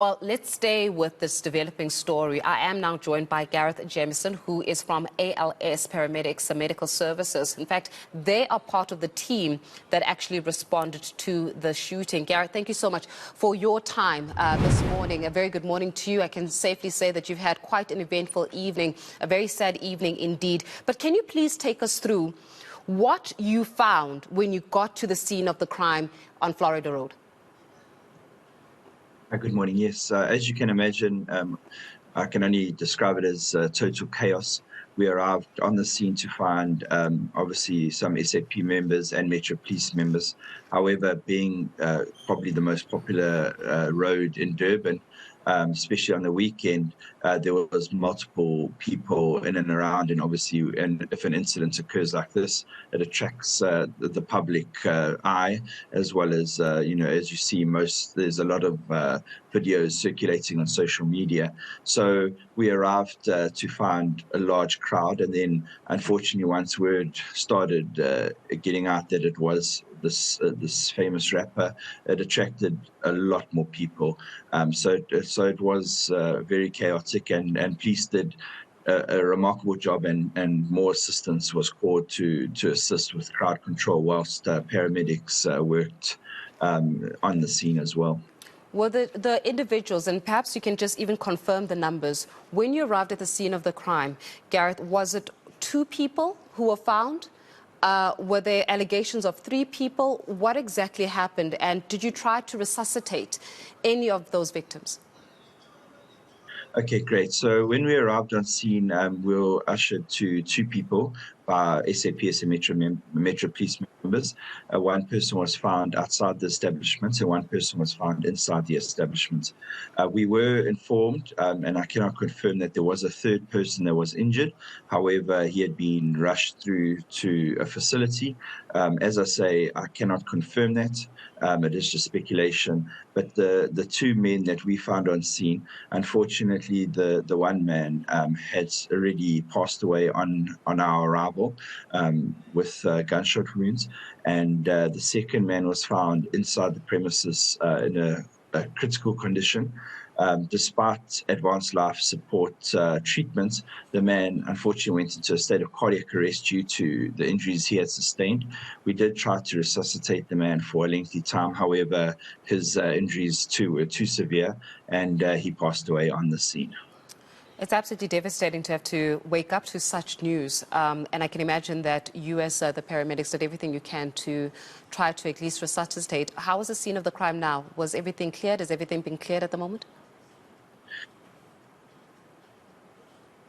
Well, let's stay with this developing story. I am now joined by Gareth Jamieson, who is from ALS Paramedics Medical Services. In fact, they are part of the team that actually responded to the shooting. Gareth, thank you so much for your time this morning. A very good morning to you. I can safely say that you've had quite an eventful evening, a very sad evening indeed. But can you please take us through what you found when you got to the scene of the crime on Florida Road? Good morning. Yes, as you can imagine, I can only describe it as total chaos. We arrived on the scene to find, obviously, some SAP members and Metro Police members. However, being probably the most popular road in Durban, especially on the weekend, there was multiple people in and around, and obviously, and if an incident occurs like this, it attracts the public eye, as well as, as you see, there's a lot of videos circulating on social media. So we arrived to find a large crowd, and then unfortunately, once word started getting out that it was this famous rapper, it attracted a lot more people. So it was very chaotic, and police did a remarkable job, and more assistance was called to assist with crowd control, whilst paramedics worked on the scene as well. Were the individuals, and perhaps you can just even confirm the numbers, when you arrived at the scene of the crime, Gareth, was it 2 people who were found? Were there allegations of 3 people? What exactly happened? And did you try to resuscitate any of those victims? Okay, great. So when we arrived on scene, we were ushered to 2 people by SAPS and Metro Police members. One person was found outside the establishment, and one person was found inside the establishment. We were informed, and I cannot confirm that there was a 3rd person that was injured. However, he had been rushed through to a facility. As I say, I cannot confirm that. It is just speculation. But the 2 men that we found on scene, unfortunately, the one man had already passed away on our arrival with gunshot wounds, and the 2nd man was found inside the premises in a critical condition. Despite advanced life support treatment, the man unfortunately went into a state of cardiac arrest due to the injuries he had sustained. We did try to resuscitate the man for a lengthy time. However, his injuries too were too severe, and he passed away on the scene. It's absolutely devastating to have to wake up to such news. And I can imagine that you, as the paramedics, did everything you can to try to at least resuscitate. How is the scene of the crime now? Was everything cleared? Has everything been cleared at the moment?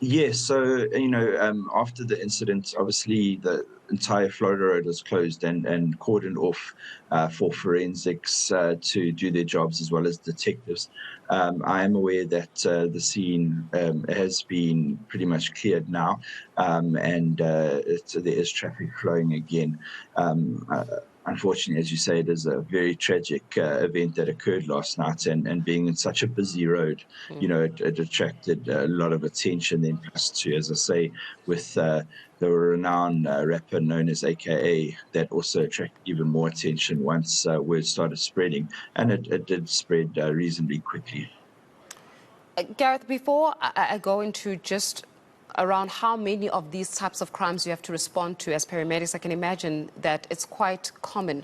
Yes, so, after the incident, obviously the entire Florida Road was closed and cordoned off for forensics to do their jobs, as well as detectives. I am aware that the scene has been pretty much cleared now, and there is traffic flowing again. Unfortunately, as you say, it is a very tragic event that occurred last night, and being in such a busy road, it attracted a lot of attention. Then plus two, as I say, with the renowned rapper known as AKA, that also attracted even more attention once word started spreading, and it did spread reasonably quickly. Gareth, before I go into just around how many of these types of crimes you have to respond to as paramedics, I can imagine that it's quite common.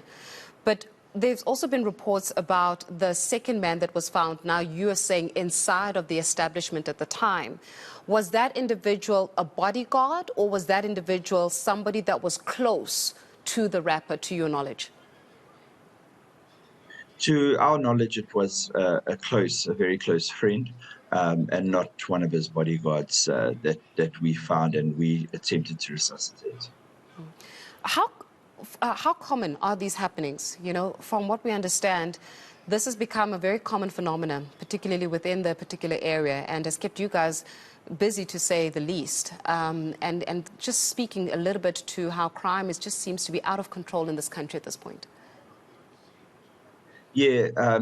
But there's also been reports about the 2nd man that was found, now you are saying inside of the establishment at the time. Was that individual a bodyguard, or was that individual somebody that was close to the rapper, to your knowledge? To our knowledge, it was a very close friend, and not one of his bodyguards that we found and we attempted to resuscitate. How common are these happenings? From what we understand, this has become a very common phenomenon, particularly within the particular area, and has kept you guys busy, to say the least. And just speaking a little bit to how crime just seems to be out of control in this country at this point. Yeah,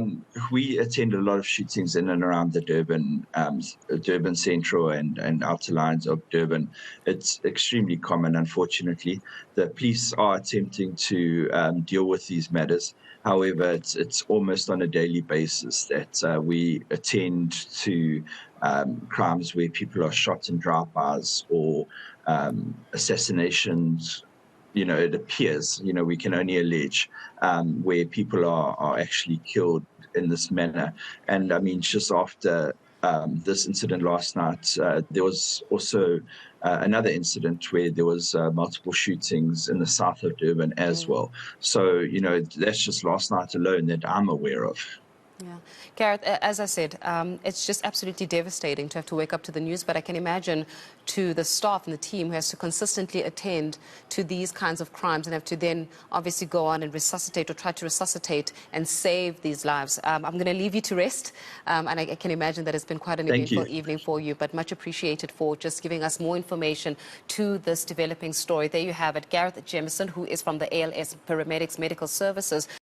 we attend a lot of shootings in and around the Durban Central and outer lines of Durban. It's extremely common, unfortunately. The police are attempting to deal with these matters. However, it's almost on a daily basis that we attend to crimes where people are shot in drive-bys or assassinations. It appears, we can only allege, where people are actually killed in this manner. And I mean, just after this incident last night, there was also another incident where there was multiple shootings in the south of Durban as well. So, that's just last night alone that I'm aware of. Yeah. Gareth, as I said, it's just absolutely devastating to have to wake up to the news, but I can imagine to the staff and the team who has to consistently attend to these kinds of crimes and have to then obviously go on and resuscitate or try to resuscitate and save these lives. I'm going to leave you to rest, and I can imagine that it's been quite an Thank eventful you. evening for you, but much appreciated for just giving us more information to this developing story. There you have it, Gareth Jemison, who is from the ALS Paramedics Medical Services.